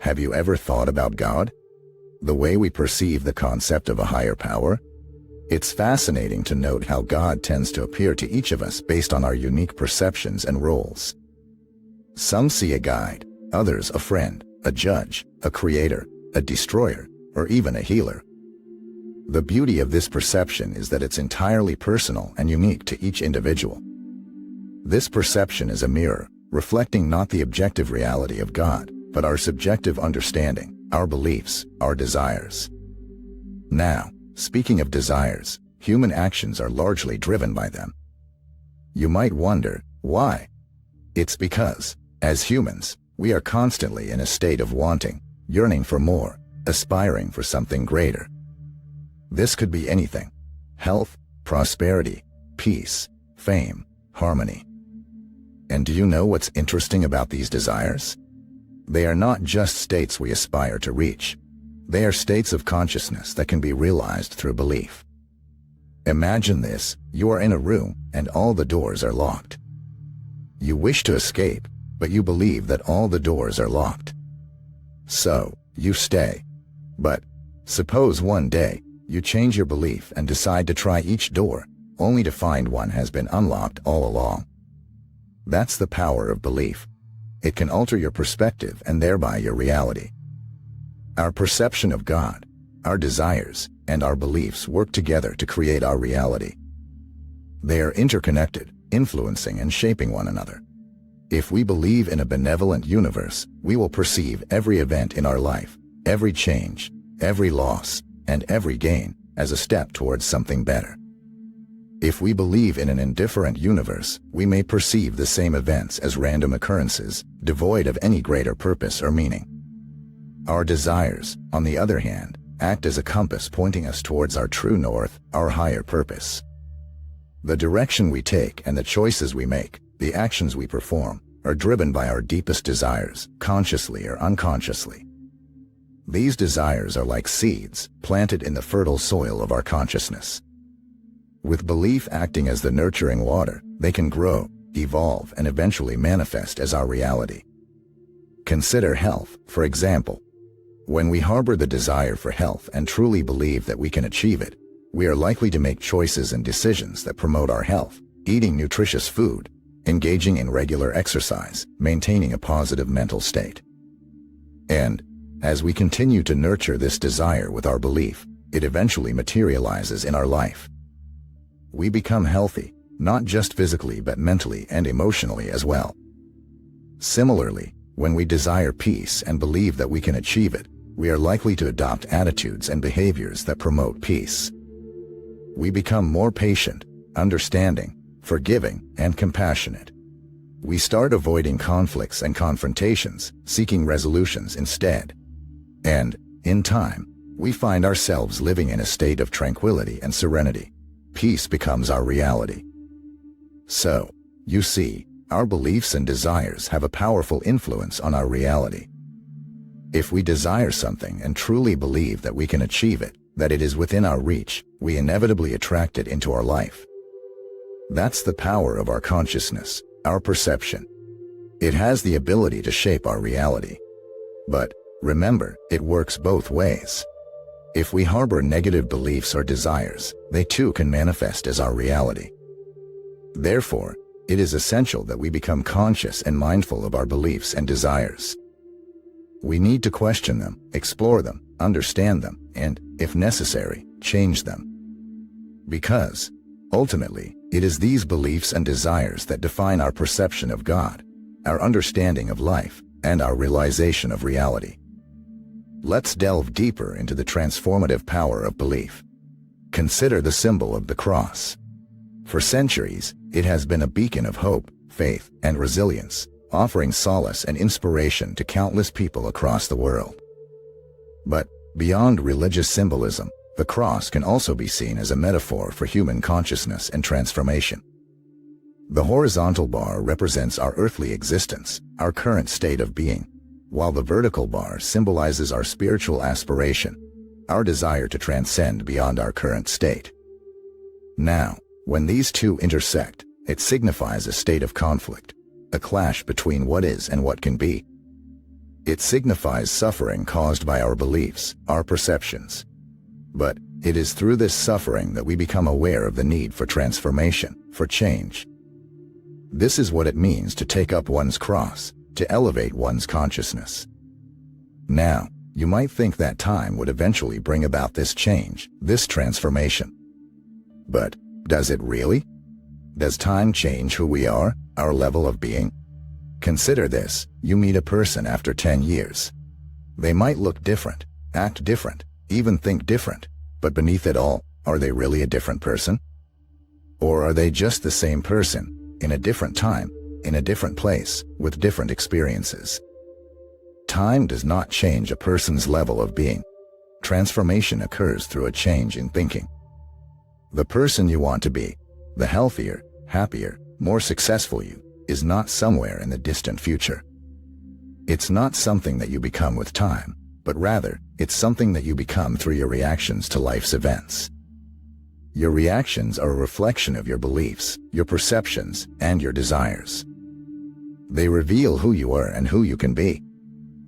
Have you ever thought about God? The way we perceive the concept of a higher power? It's fascinating to note how God tends to appear to each of us based on our unique perceptions and roles. Some see a guide, others a friend, a judge, a creator, a destroyer, or even a healer. The beauty of this perception is that it's entirely personal and unique to each individual. This perception is a mirror, reflecting not the objective reality of God, but our subjective understanding, our beliefs, our desires. Now, speaking of desires, human actions are largely driven by them. You might wonder, why? It's because, as humans, we are constantly in a state of wanting, yearning for more, aspiring for something greater. This could be anything: health, prosperity, peace, fame, harmony. And do you know what's interesting about these desires? They are not just states we aspire to reach. They are states of consciousness that can be realized through belief. Imagine this: you are in a room and all the doors are locked. You wish to escape, but you believe that all the doors are locked. So, you stay. But, suppose one day, you change your belief and decide to try each door, only to find one has been unlocked all along. That's the power of belief. It can alter your perspective and thereby your reality. Our perception of God, our desires, and our beliefs work together to create our reality. They are interconnected, influencing and shaping one another. If we believe in a benevolent universe, we will perceive every event in our life, every change, every loss, and every gain as a step towards something better. If we believe in an indifferent universe, we may perceive the same events as random occurrences, devoid of any greater purpose or meaning. Our desires, on the other hand, act as a compass pointing us towards our true north, our higher purpose. The direction we take and the choices we make, the actions we perform, are driven by our deepest desires, consciously or unconsciously. These desires are like seeds, planted in the fertile soil of our consciousness. With belief acting as the nurturing water, they can grow, evolve, and eventually manifest as our reality. Consider health, for example. When we harbor the desire for health and truly believe that we can achieve it, we are likely to make choices and decisions that promote our health, eating nutritious food, engaging in regular exercise, maintaining a positive mental state. And, as we continue to nurture this desire with our belief, it eventually materializes in our life. We become healthy, not just physically but mentally and emotionally as well. Similarly, when we desire peace and believe that we can achieve it, we are likely to adopt attitudes and behaviors that promote peace. We become more patient, understanding, forgiving, and compassionate. We start avoiding conflicts and confrontations, seeking resolutions instead. And, in time, we find ourselves living in a state of tranquility and serenity. Peace becomes our reality. So, you see, our beliefs and desires have a powerful influence on our reality. If we desire something and truly believe that we can achieve it, that it is within our reach, we inevitably attract it into our life. That's the power of our consciousness, our perception. It has the ability to shape our reality. But, remember, it works both ways. If we harbor negative beliefs or desires, they too can manifest as our reality. Therefore, it is essential that we become conscious and mindful of our beliefs and desires. We need to question them, explore them, understand them, and, if necessary, change them. Because, ultimately, it is these beliefs and desires that define our perception of God, our understanding of life, and our realization of reality. Let's delve deeper into the transformative power of belief. Consider the symbol of the cross. For centuries, it has been a beacon of hope, faith, and resilience, offering solace and inspiration to countless people across the world. But, beyond religious symbolism, the cross can also be seen as a metaphor for human consciousness and transformation. The horizontal bar represents our earthly existence, our current state of being, while the vertical bar symbolizes our spiritual aspiration, our desire to transcend beyond our current state. Now, when these two intersect, it signifies a state of conflict, a clash between what is and what can be. It signifies suffering caused by our beliefs, our perceptions. But it is through this suffering that we become aware of the need for transformation, for change. This is what it means to take up one's cross, to elevate one's consciousness. Now, you might think that time would eventually bring about this change, this transformation. But does it really? Does time change who we are, our level of being? Consider this: you meet a person after 10 years. They might look different, act different, even think different, but beneath it all, are they really a different person? Or are they just the same person, in a different time, in a different place, with different experiences? Time does not change a person's level of being. Transformation occurs through a change in thinking. The person you want to be, the healthier, happier, more successful you, is not somewhere in the distant future. It's not something that you become with time, but rather, it's something that you become through your reactions to life's events. Your reactions are a reflection of your beliefs, your perceptions, and your desires. They reveal who you are and who you can be.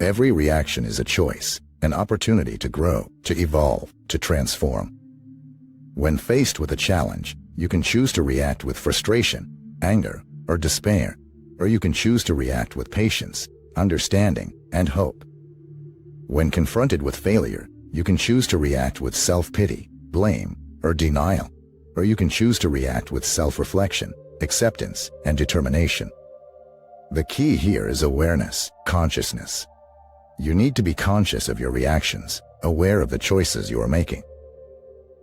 Every reaction is a choice, an opportunity to grow, to evolve, to transform. When faced with a challenge, you can choose to react with frustration, anger, or despair, or you can choose to react with patience, understanding, and hope. When confronted with failure, you can choose to react with self-pity, blame, or denial, or you can choose to react with self-reflection, acceptance, and determination. The key here is awareness, consciousness. You need to be conscious of your reactions, aware of the choices you are making.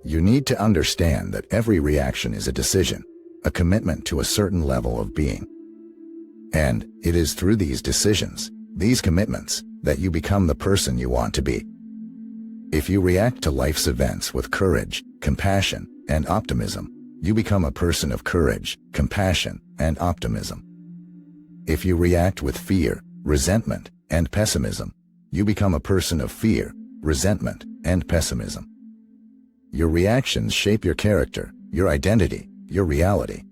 You need to understand that every reaction is a decision, a commitment to a certain level of being. And it is through these decisions, these commitments, that you become the person you want to be. If you react to life's events with courage, compassion, and optimism, you become a person of courage, compassion, and optimism. If you react with fear, resentment, and pessimism, you become a person of fear, resentment, and pessimism. Your reactions shape your character, your identity, your reality.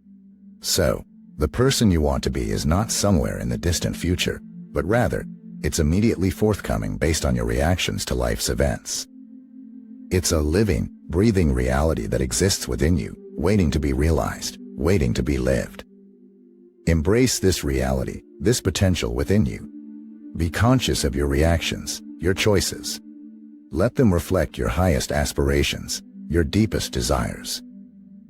So, the person you want to be is not somewhere in the distant future, but rather, it's immediately forthcoming based on your reactions to life's events. It's a living, breathing reality that exists within you, waiting to be realized, waiting to be lived. Embrace this reality, this potential within you. Be conscious of your reactions, your choices. Let them reflect your highest aspirations, your deepest desires.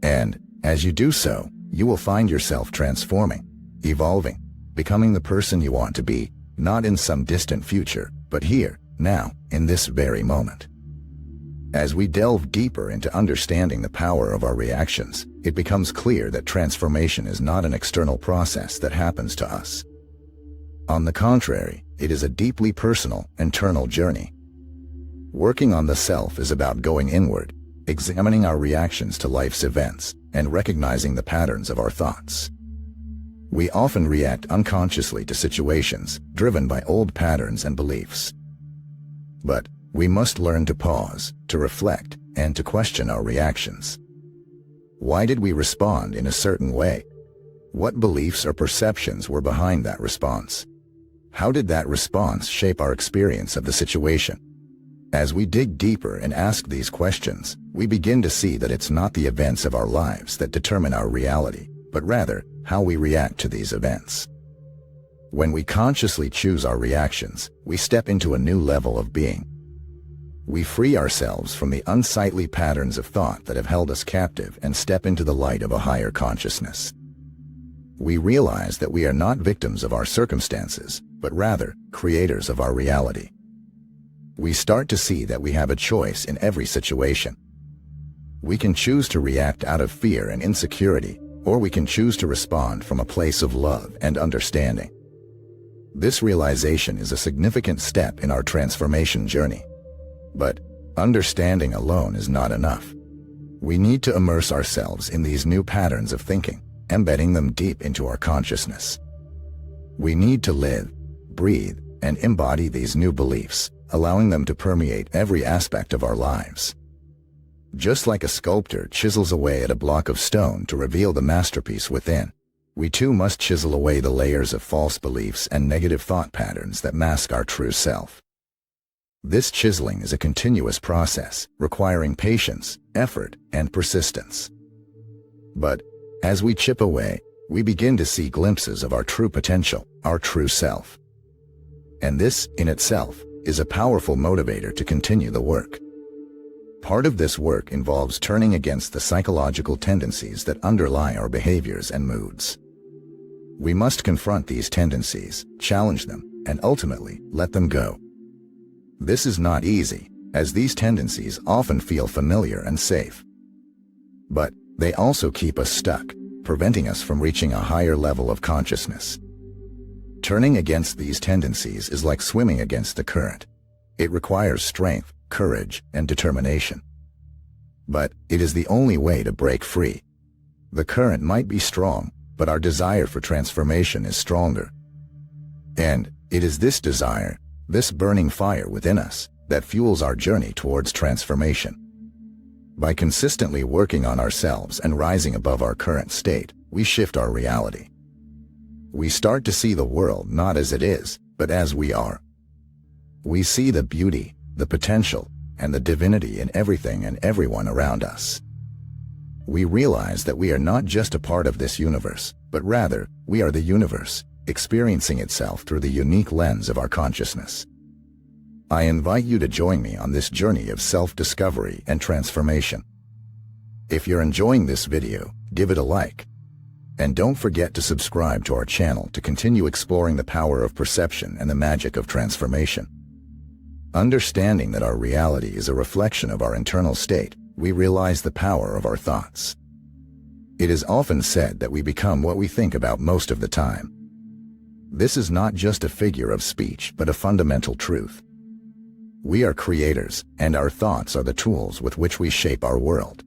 And, as you do so, you will find yourself transforming, evolving, becoming the person you want to be, not in some distant future, but here, now, in this very moment. As we delve deeper into understanding the power of our reactions, it becomes clear that transformation is not an external process that happens to us. On the contrary, it is a deeply personal, internal journey. Working on the self is about going inward, examining our reactions to life's events, and recognizing the patterns of our thoughts. We often react unconsciously to situations, driven by old patterns and beliefs. But we must learn to pause, to reflect, and to question our reactions. Why did we respond in a certain way? What beliefs or perceptions were behind that response? How did that response shape our experience of the situation? As we dig deeper and ask these questions, we begin to see that it's not the events of our lives that determine our reality, but rather, how we react to these events. When we consciously choose our reactions, we step into a new level of being. We free ourselves from the unsightly patterns of thought that have held us captive and step into the light of a higher consciousness. We realize that we are not victims of our circumstances, but rather, creators of our reality. We start to see that we have a choice in every situation. We can choose to react out of fear and insecurity, or we can choose to respond from a place of love and understanding. This realization is a significant step in our transformation journey. But understanding alone is not enough. We need to immerse ourselves in these new patterns of thinking, embedding them deep into our consciousness. We need to live, breathe, and embody these new beliefs, allowing them to permeate every aspect of our lives. Just like a sculptor chisels away at a block of stone to reveal the masterpiece within, we too must chisel away the layers of false beliefs and negative thought patterns that mask our true self. This chiseling is a continuous process, requiring patience, effort, and persistence. But, as we chip away, we begin to see glimpses of our true potential, our true self. And this, in itself, is a powerful motivator to continue the work. Part of this work involves turning against the psychological tendencies that underlie our behaviors and moods. We must confront these tendencies, challenge them, and ultimately, let them go. This is not easy, as these tendencies often feel familiar and safe. But they also keep us stuck, preventing us from reaching a higher level of consciousness. Turning against these tendencies is like swimming against the current. It requires strength, courage, and determination. But it is the only way to break free. The current might be strong, but our desire for transformation is stronger. And it is this desire, this burning fire within us, that fuels our journey towards transformation. By consistently working on ourselves and rising above our current state, we shift our reality. We start to see the world not as it is, but as we are. We see the beauty, the potential, and the divinity in everything and everyone around us. We realize that we are not just a part of this universe, but rather, we are the universe, experiencing itself through the unique lens of our consciousness. I invite you to join me on this journey of self-discovery and transformation. If you're enjoying this video, give it a like. And don't forget to subscribe to our channel to continue exploring the power of perception and the magic of transformation. Understanding that our reality is a reflection of our internal state, we realize the power of our thoughts. It is often said that we become what we think about most of the time. This is not just a figure of speech, but a fundamental truth. We are creators, and our thoughts are the tools with which we shape our world.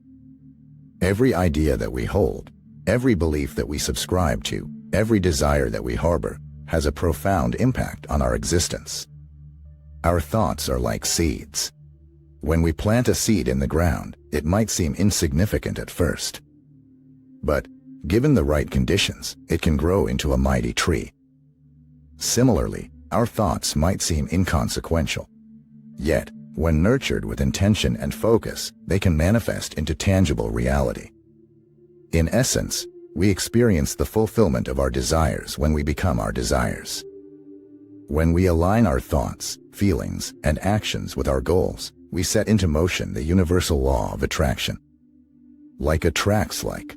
Every idea that we hold, every belief that we subscribe to, every desire that we harbor, has a profound impact on our existence. Our thoughts are like seeds. When we plant a seed in the ground, it might seem insignificant at first. But, given the right conditions, it can grow into a mighty tree. Similarly, our thoughts might seem inconsequential. Yet, when nurtured with intention and focus, they can manifest into tangible reality. In essence, we experience the fulfillment of our desires when we become our desires. When we align our thoughts, feelings, and actions with our goals, we set into motion the universal law of attraction. Like attracts like.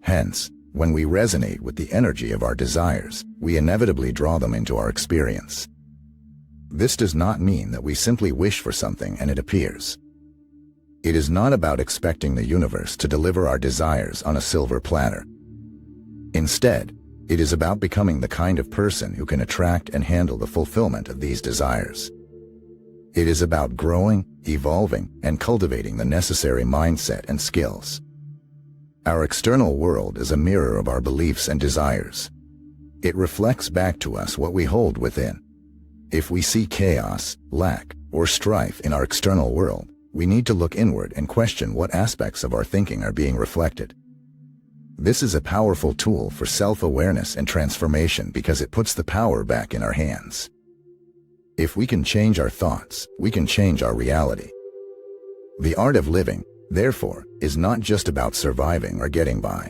Hence, when we resonate with the energy of our desires, we inevitably draw them into our experience. This does not mean that we simply wish for something and it appears. It is not about expecting the universe to deliver our desires on a silver platter. Instead, it is about becoming the kind of person who can attract and handle the fulfillment of these desires. It is about growing, evolving, and cultivating the necessary mindset and skills. Our external world is a mirror of our beliefs and desires. It reflects back to us what we hold within. If we see chaos, lack, or strife in our external world, we need to look inward and question what aspects of our thinking are being reflected. This is a powerful tool for self-awareness and transformation because it puts the power back in our hands. If we can change our thoughts, we can change our reality. The art of living, therefore, is not just about surviving or getting by.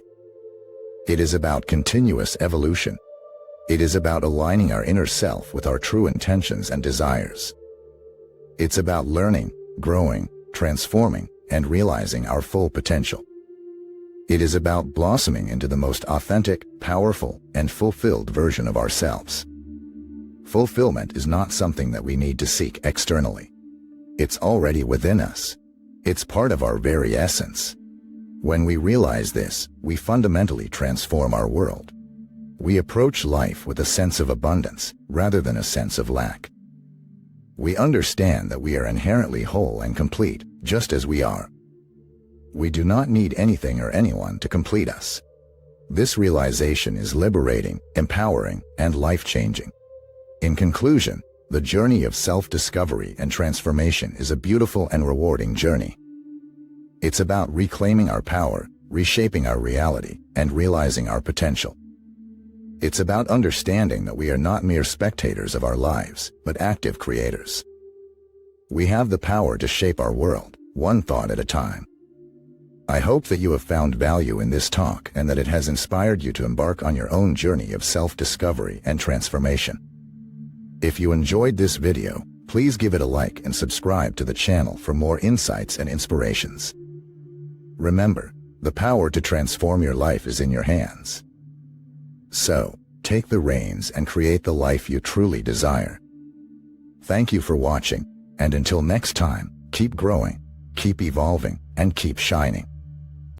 It is about continuous evolution. It is about aligning our inner self with our true intentions and desires. It's about learning, growing, transforming, and realizing our full potential. It is about blossoming into the most authentic, powerful, and fulfilled version of ourselves. Fulfillment is not something that we need to seek externally. It's already within us. It's part of our very essence. When we realize this, we fundamentally transform our world. We approach life with a sense of abundance, rather than a sense of lack. We understand that we are inherently whole and complete, just as we are. We do not need anything or anyone to complete us. This realization is liberating, empowering, and life-changing. In conclusion, the journey of self-discovery and transformation is a beautiful and rewarding journey. It's about reclaiming our power, reshaping our reality, and realizing our potential. It's about understanding that we are not mere spectators of our lives, but active creators. We have the power to shape our world, one thought at a time. I hope that you have found value in this talk and that it has inspired you to embark on your own journey of self-discovery and transformation. If you enjoyed this video, please give it a like and subscribe to the channel for more insights and inspirations. Remember, the power to transform your life is in your hands. So, take the reins and create the life you truly desire. Thank you for watching, and until next time, keep growing, keep evolving, and keep shining.